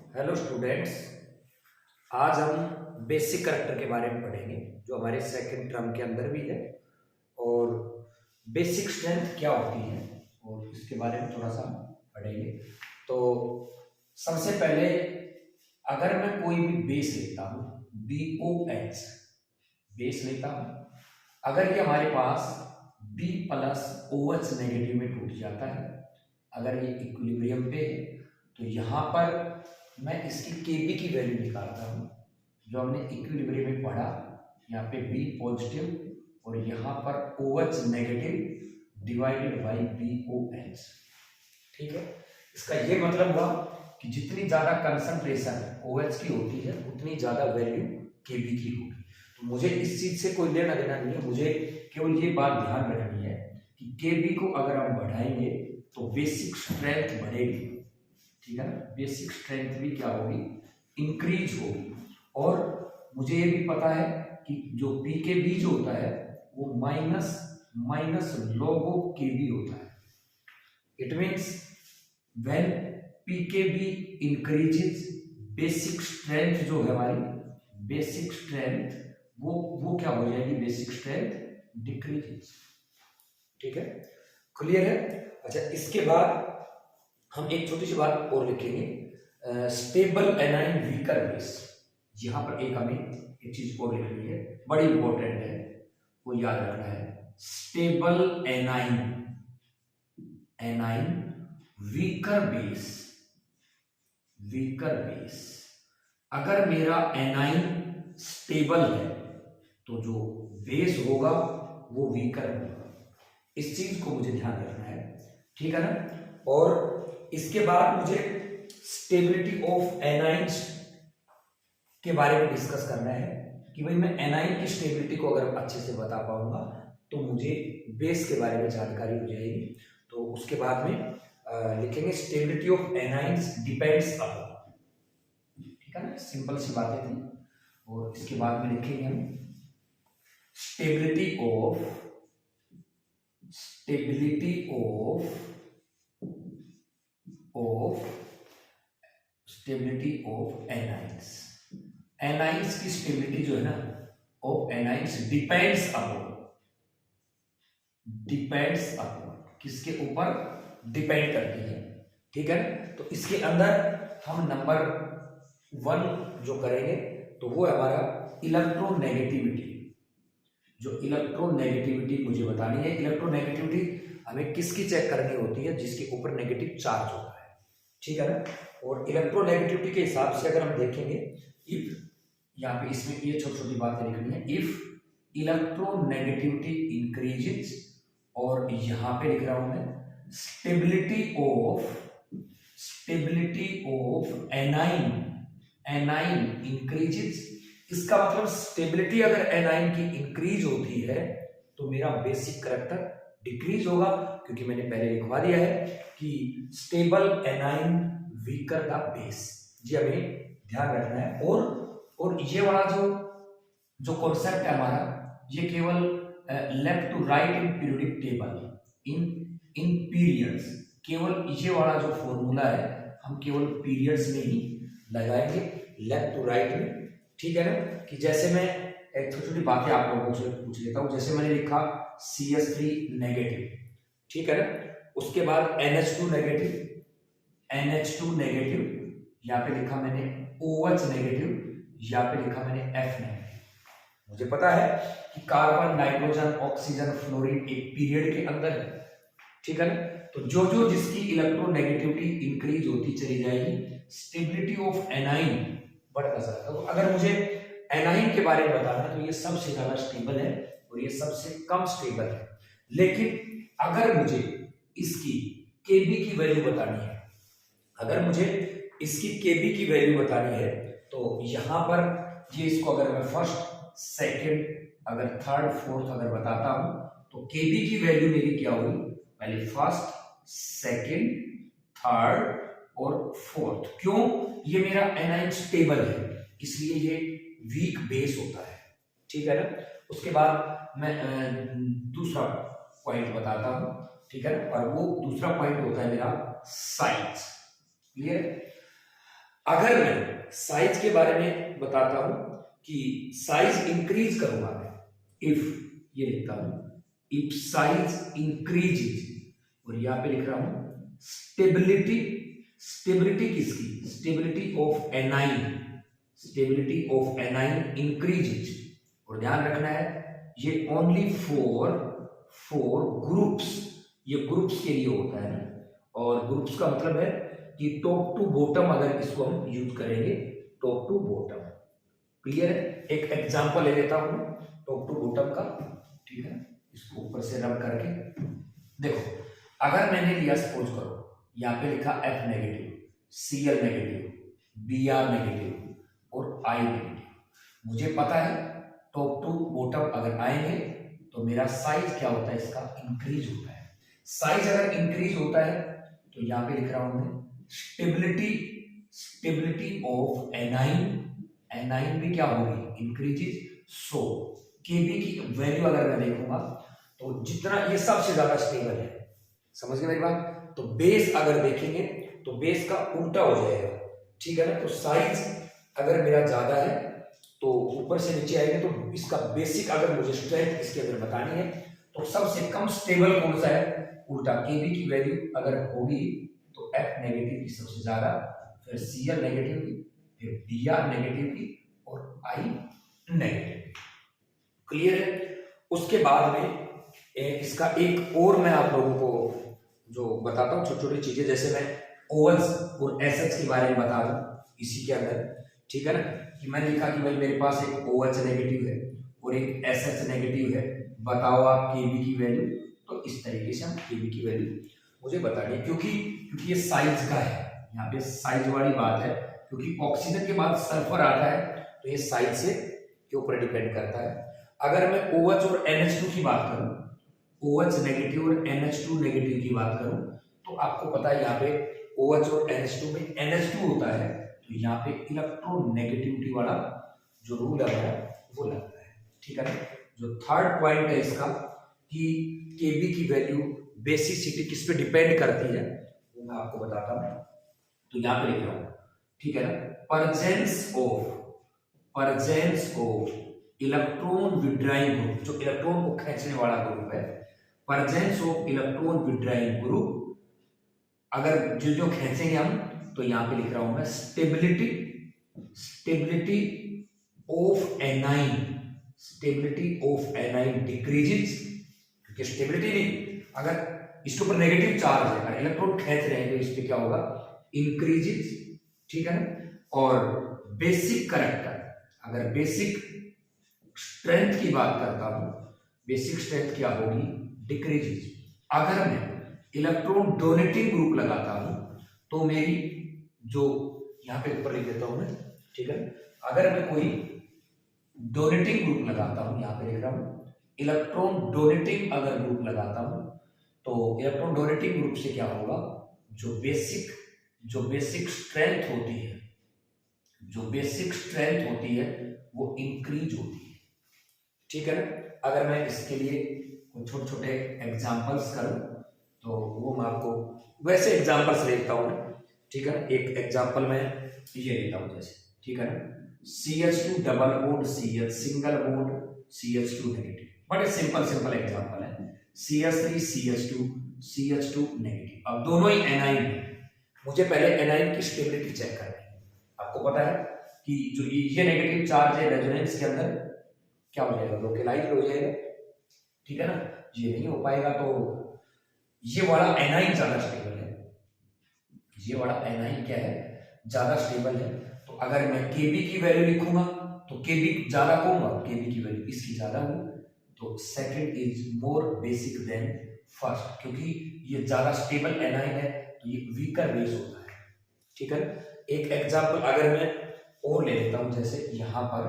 Hello students. आज हम basic character के बारे में पढ़ेंगे जो हमारे सेकंड टर्म के अंदर भी है और बेसिक स्ट्रेंथ क्या होती है और इसके बारे में थोड़ा सा पढ़ेंगे। तो सबसे पहले अगर मैं कोई भी बेस लेता हूँ, BOH बेस लेता हूँ, अगर ये हमारे पास B प्लस OH नेगेटिव में टूट जाता है, अगर ये इक्विलिब्रियम पे है तो यहाँ पर मैं इसकी Kb की वैल्यू निकालता हूँ जो हमने इक्विलिब्रियम में पढ़ा। यहाँ पे B पॉजिटिव और यहाँ पर OH negative divided by BOH। ठीक है, इसका ये मतलब हुआ कि जितनी ज्यादा कंसंट्रेशन OH की होती है उतनी ज्यादा वैल्यू Kb की होगी। तो मुझे इस चीज से कोई लेना देना नहीं है, मुझे केवल ये बात ध्यान रखनी है कि Kb को अगर हम बढ़ाएंगे तो बेसिक स्ट्रेंथ बढ़ेगी। ठीक है ना, बेसिक स्ट्रेंथ भी क्या होगी, इंक्रीज होगी। और मुझे ये भी पता है कि जो PKb जो होता है वो माइनस लॉग ऑफ Kb होता है। It means when PKb increases, basic strength जो है हमारी बेसिक स्ट्रेंथ वो क्या हो जाएगी, बेसिक स्ट्रेंथ डिक्रीजेज। ठीक है, क्लियर है। अच्छा, इसके बाद हम एक छोटी सी बात और लिखेंगे, स्टेबल एनाइन वीकर बेस। यहां पर एक हमें एक चीज और लिखनी है, बड़ी इंपॉर्टेंट है, वो याद रखना है। Stable anion weaker base. अगर मेरा एनाइन स्टेबल है तो जो बेस होगा वो वीकर होगा। इस चीज को मुझे ध्यान रखना है, ठीक है ना। और इसके बाद मुझे स्टेबिलिटी ऑफ एनाइंस के बारे में डिस्कस करना है कि भाई मैं एनाइन की स्टेबिलिटी को अगर अच्छे से बता पाऊंगा तो मुझे बेस के बारे में जानकारी हो जाएगी। तो उसके बाद में लिखेंगे stability of anions depends upon. ठीक है ना, सिंपल सी बातें थी। और इसके बाद में लिखेंगे हम स्टेबिलिटी ऑफ एनाइंस की स्टेबिलिटी जो है ना ऑफ एनाइंस डिपेंड्स अपॉन किसके ऊपर डिपेंड करती है। ठीक है, तो इसके अंदर हम नंबर 1 जो करेंगे तो वो है हमारा इलेक्ट्रोनेगेटिविटी। जो इलेक्ट्रोनेगेटिविटी मुझे बतानी है, इलेक्ट्रोनेगेटिविटी हमें किसकी चेक करनी होती है, जिसके ऊपर नेगेटिव चार्ज होता है। ठीक है ना। और इलेक्ट्रोनेगेटिविटी के हिसाब से अगर हम देखेंगे, इफ यहाँ पे इसमें ये छोटी छोटी बातें लिखनी है, इफ इलेक्ट्रोनेगेटिविटी इंक्रीजेज, और यहाँ पे लिख रहा हूं मैं स्टेबिलिटी ऑफ एनाइन इंक्रीजेज। इसका मतलब स्टेबिलिटी अगर एनाइन की इंक्रीज होती है तो मेरा बेसिक करैक्टर डिक्रीज होगा, क्योंकि मैंने पहले लिखवा दिया है कि stable anion weaker the base. जी हमें ध्यान रखना है। और ये वाला जो कॉन्सेप्ट है हमारा, ये केवल left to right in periodic table in periods, केवल ये वाला जो फॉर्मूला है हम केवल पीरियड्स में ही लगाएंगे, लेफ्ट टू राइट में। ठीक है ना, कि जैसे मैं एक छोटी छोटी बातें आप लोगों से पूछ लेता हूं। जैसे मैंने लिखा CH3 नेगेटिव, ठीक है ना, उसके बाद NH2 नेगेटिव, यहाँ पे लिखा मैंने OH नेगेटिव, यहाँ पे लिखा मैंने F नेगेटिव। मुझे पता है कि कार्बन, नाइट्रोजन, ऑक्सीजन, फ्लोरीन एक पीरियड के अंदर है। ठीक है ना, तो जो जिसकी इलेक्ट्रोनेगेटिविटी इंक्रीज होती चली जाएगी, स्टेबिलिटी ऑफ एनाइन बढ़ता चला जाएगा। तो अगर मुझे एनाइन के बारे में बताना है तो ये सबसे ज्यादा स्टेबल है और ये सबसे कम स्टेबल है। लेकिन अगर मुझे इसकी Kb की वैल्यू बतानी है, अगर मुझे इसकी Kb की वैल्यू बतानी है तो यहां पर ये इसको अगर मैं फर्स्ट, सेकंड, अगर थर्ड, फोर्थ अगर बताता हूं तो Kb की वैल्यू मेरी क्या होगी, पहले फर्स्ट, सेकंड, थर्ड और फोर्थ। क्यों, ये मेरा एनाइन स्टेबल है इसलिए ये वीक बेस होता है। ठीक है ना। उसके बाद मैं दूसरा पॉइंट बताता हूं, ठीक है ना, और वो दूसरा पॉइंट होता है मेरा साइज। क्लियर। अगर मैं साइज के बारे में बताता हूं कि साइज इंक्रीज करूंगा मैं, इफ ये लिखता हूं, इफ साइज इंक्रीजेज, और यहां पे लिख रहा हूं स्टेबिलिटी, स्टेबिलिटी किसकी, stability of anion, stability of anion increases. और ध्यान रखना है ये ओनली फॉर ग्रुप्स, ये ग्रुप्स के लिए होता है ना, और ग्रुप्स का मतलब है कि टॉप टू बॉटम, अगर इसको हम यूज करेंगे टॉप टू बॉटम। क्लियर है? एक एग्जांपल ले लेता हूं टॉप टू बॉटम का, ठीक है, इसको ऊपर से रब करके देखो। अगर मैंने लिया, सपोज करो यहां पे लिखा F negative, Cl negative, Br negative और I नेगेटिव, मुझे पता है टॉप टू बॉटम अगर आएंगे तो मेरा साइज क्या होता है, इसका इंक्रीज होता है। साइज अगर इंक्रीज होता है तो यहां पे लिख रहा हूं मैं stability, stability of anion, A9 भी क्या होगी, इंक्रीजेस। सो Kb की वैल्यू अगर मैं देखूंगा तो जितना ये सबसे ज्यादा स्टेबल है, समझ गए मेरी बात। तो बेस अगर देखेंगे तो बेस का उल्टा हो जाएगा, ठीक है ना। तो साइज अगर मेरा ज्यादा है तो ऊपर से नीचे आएंगे, तो इसका बेसिक अगर मुझे स्ट्रेंथ इसके अंदर बतानी है तो सबसे कम स्टेबल कौन सा है, उल्टा। Kb की वैल्यू अगर होगी तो F नेगेटिव की सबसे ज्यादा, फिर Cl नेगेटिव की, फिर Br नेगेटिव की और I नेगेटिव की। क्लियर है? उसके बाद में इसका एक और मैं आप लोगों को जो बताता हूँ छोटी छोटी चीजें, जैसे मैं OH और SH के बारे में बता दूं इसी के अंदर, ठीक है ना, कि मैंने लिखा कि भाई मेरे पास एक OH नेगेटिव है और एक SH नेगेटिव है, बताओ आप Kb की वैल्यू। तो इस तरीके से हम Kb की वैल्यू मुझे बतानी है, क्योंकि ये साइज का है, यहाँ पे साइज वाली बात है, क्योंकि ऑक्सीजन के बाद सल्फर आता है तो ये साइज से के ऊपर डिपेंड करता है। अगर मैं OH और NH2 की बात करूं, OH नेगेटिव और NH2 नेगेटिव की बात करूं, तो आपको पता है यहाँ पे OH और NH2 में NH2 होता है, तो यहाँ पे इलेक्ट्रोनेगेटिविटी वाला जो रूल है वो लगता है, ठीक है ना। जो थर्ड पॉइंट है इसका कि Kb की वैल्यू बेसिसिटी किस पे डिपेंड करती है, वो मैं आपको बताता हूं। तो यहाँ पे लिख रहा हूं, ठीक है ना, presence of electron withdrawing group, जो इलेक्ट्रॉन को खींचने वाला ग्रुप है, presence of electron withdrawing group, अगर जो जो खींचेंगे हम, तो यहां पे लिख रहा हूं मैं stability, stability of anion, stability of anion decreases, क्योंकि स्टेबिलिटी नहीं, अगर इसके ऊपर नेगेटिव चार्ज है, अगर इलेक्ट्रॉन खींच रहे हैं तो इस पे क्या होगा, इंक्रीजेस, ठीक है ना। और बेसिक करैक्टर, अगर बेसिक स्ट्रेंथ की बात करता हूं, बेसिक स्ट्रेंथ क्या होगी, डिक्रीजेस। अगर मैं इलेक्ट्रॉन डोनेटिंग ग्रुप लगाता हूं तो मेरी जो यहां पे ऊपर लिख देता हूं मैं, ठीक है, अगर मैं कोई डोनेटिंग ग्रुप लगाता हूं, यहां पे लिख रहा हूं इलेक्ट्रॉन डोनेटिंग अगर ग्रुप लगाता हूं, तो इलेक्ट्रॉन डोनेटिंग ग्रुप से क्या होगा, जो बेसिक स्ट्रेंथ होती है, जो बेसिक स्ट्रेंथ होती है वो इंक्रीज होती है, ठीक है ना। अगर मैं इसके लिए कुछ छोटे छोटे एग्जांपल्स करूं तो वो मैं आपको वैसे एग्जांपल्स लेता हूं, ठीक है ना। एक एग्जांपल मैं ये लेता हूं जैसे, ठीक है ना, CH2 double bond CH, single bond CH2 negative, बड़े सिंपल एग्जांपल है। CH3 CH2 नेगेटिव, अब दोनों ही एनाइन है, मुझे पहले एनाइन की स्टेबिलिटी चेक करनी है। आपको पता है कि जो ये नेगेटिव चार्ज है रेजोनेंस के अंदर क्या हो जाएगा, लोकेलाइज्ड हो जाएगा, ठीक है ना। ये नहीं हो पाएगा तो ये वाला एनाइन ज्यादा स्टेबल है, ये वाला एनाइन क्या है, ज्यादा स्टेबल है। तो अगर मैं Kb की वैल्यू लिखूंगा तो Kb ज्यादा कहूंगा, Kb की वैल्यू इसकी ज्यादा होगी, तो second is more basic than first, क्योंकि ये ज्यादा स्टेबल एनाइन है तो ये वीकर बेस होता है, ठीक है। एक एग्जांपल अगर मैं और ले लेता हूं, जैसे यहां पर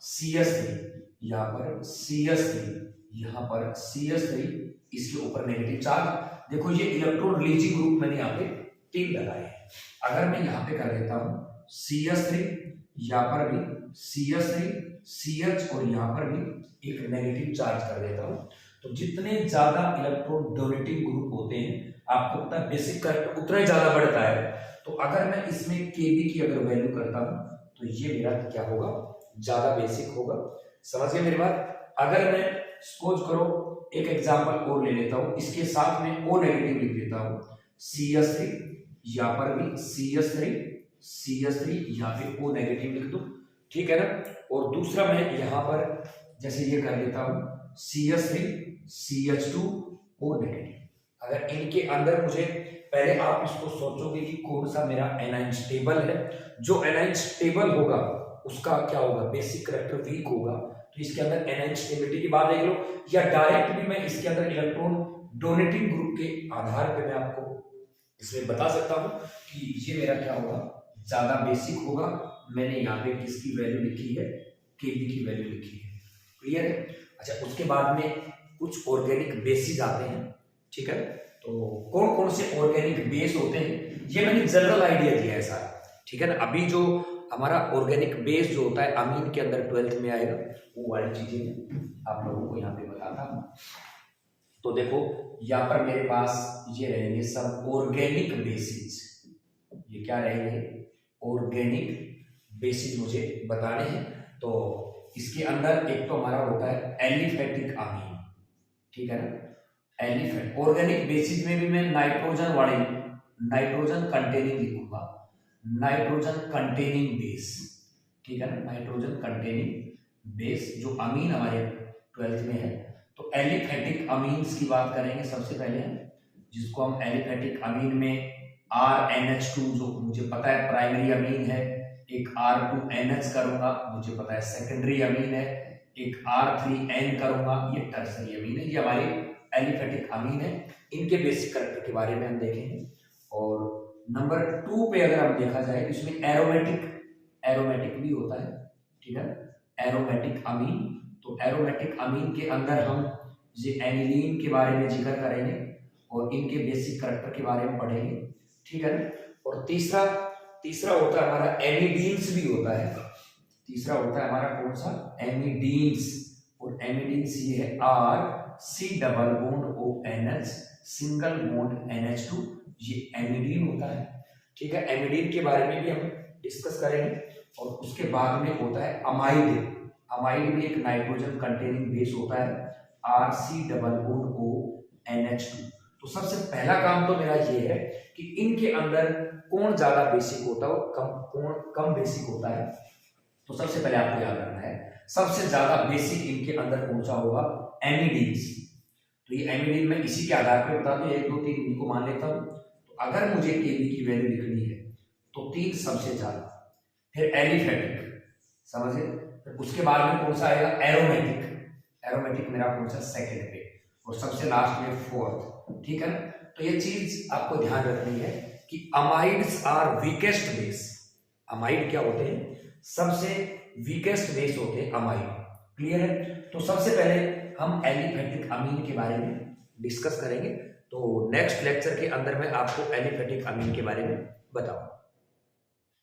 CH3, यहां पर CH3, यहां पर CH3, इसके ऊपर नेगेटिव चार्ज, देखो ये इलेक्ट्रॉन रिलीजिंग ग्रुप मैंने यहाँ पे 3 लगाए हैं। अगर मैं यहाँ पे कर देता हूं CH3, यहाँ पर भी CH3 CH और यहाँ पर भी एक नेगेटिव चार्ज कर देता हूं, तो जितने ज्यादा इलेक्ट्रॉन डोनेटिंग ग्रुप होते हैं, आपको पता है बेसिक करंट उतना ही ज्यादा बढ़ता है, तो तो अगर मैं इसमें Kb की अगर वैल्यू करता हूं तो ये मेरा क्या होगा, ज्यादा बेसिक होगा। समझ गए मेरी बात। अगर मैं सपोज करो एक एग्जांपल और ले लेता हूं, इसके साथ में O नेगेटिव लिख देता हूं, CH3, यहां पर भी CH3 यहां पे O नेगेटिव लिख दो, ठीक है ना। और दूसरा मैं यहां पर जैसे ये कर लेता हूं CH3 CH2 O नेगेटिव। अगर इनके अंदर मुझे पहले आप इसको सोचोगे कि कौन सा मेरा एनाइन स्टेबल है, जो एनाइन स्टेबल होगा उसका क्या होगा, बेसिक करैक्टर वीक होगा, तो इसके अंदर एनाइन स्टेबिलिटी की बात देख लो, या डायरेक्ट भी मैं इसके अंदर इलेक्ट्रॉन डोनेटिंग ग्रुप के आधार पे मैं आपको इसमें बता सकता हूं कि ये मेरा क्या होगा, ज्यादा बेसिक होगा। मैंने यहाँ पे किसकी वैल्यू लिखी है, Kb की वैल्यू लिखी है, क्लियर है। अच्छा, उसके बाद में कुछ ऑर्गेनिक बेसिस आते हैं, ठीक है। तो कौन कौन से ऑर्गेनिक बेस होते हैं ये मैंने जनरल आइडिया दिया है सारा, ठीक है ना। अभी जो हमारा ऑर्गेनिक बेस जो होता है अमीन के अंदर 12th में आएगा, वो वाली चीजें आप लोगों को यहाँ पे बताता हूँ। तो देखो यहाँ पर मेरे पास ये रहेंगे सब ऑर्गेनिक बेसिस, ये क्या रहेंगे, ऑर्गेनिक बेसिस मुझे बताने हैं। तो इसके अंदर एक तो हमारा होता है एलिफेटिक अमीन, ठीक है ना। एलिफेट ऑर्गेनिक बेसिस में भी मैं नाइट्रोजन वाले नाइट्रोजन कंटेनिंग लिखूंगा, नाइट्रोजन कंटेनिंग बेस, ठीक है ना, नाइट्रोजन कंटेनिंग बेस जो अमीन हमारे 12th में है। तो एलिफेटिक अमीन्स की बात करेंगे सबसे पहले, जिसको हम एलिफेटिक अमीन में RNH2 जो मुझे पता है प्राइमरी अमीन है, एक R2NH करूंगा, मुझे पता है सेकेंडरी अमीन है, एक R3N करूंगा, ये टर्सरी अमीन है, ये हमारे एलिफेटिक अमीन है। इनके बेसिक करैक्टर के बारे में हम देखेंगे। और नंबर 2 पे अगर हम देखा जाए तो इसमें एरोमेटिक भी होता है, ठीक है, एरोमेटिक अमीन। तो एरोमेटिक अमीन के अंदर हम ये एनिलीन के बारे में जिक्र करेंगे और इनके बेसिक करैक्टर के बारे में पढ़ेंगे, ठीक है ना। और तीसरा होता है हमारा एमिडीन्स भी होता है, तीसरा होता है हमारा कौन सा, एमिडीन्स। और एमिडीन्स ये है RC double bond ONH single bond NH2, ये एमिडीन होता है, ठीक है। एमिडीन के बारे में भी हम डिस्कस करेंगे। और उसके बाद में होता है अमाइड भी एक नाइट्रोजन कंटेनिंग बेस होता है, RC डबल बॉन्ड ONH2। तो सबसे पहला काम तो मेरा ये है कि इनके अंदर कौन ज्यादा बेसिक होता है और कौन कम बेसिक होता है। तो सबसे पहले आपको याद रखना है सबसे ज्यादा बेसिक इनके अंदर कौन सा होगा, एमिडीन्स। तो ये एमिडीन मैं इसी के आधार पर बता दूं, 1 2 3 इनको मान लेता हूं। तो अगर मुझे Kb की वैल्यू लिखनी है तो 3 सबसे ज्यादा, फिर एलिफेटिक, समझे, फिर उसके बाद में कौन सा आएगा, एरोमेटिक मेरा कौन सा, सेकंड पे, और सबसे लास्ट में 4th, ठीक है ना। तो ये चीज आपको ध्यान रखनी है कि amides are weakest base. Amide क्या होते हैं, सबसे वीकेस्ट बेस होते हैं अमाइड, क्लियर है। तो सबसे पहले हम एलिफेटिक अमीन के बारे में डिस्कस करेंगे। तो नेक्स्ट लेक्चर के अंदर मैं आपको एलिफेटिक अमीन के बारे में बताऊंगा।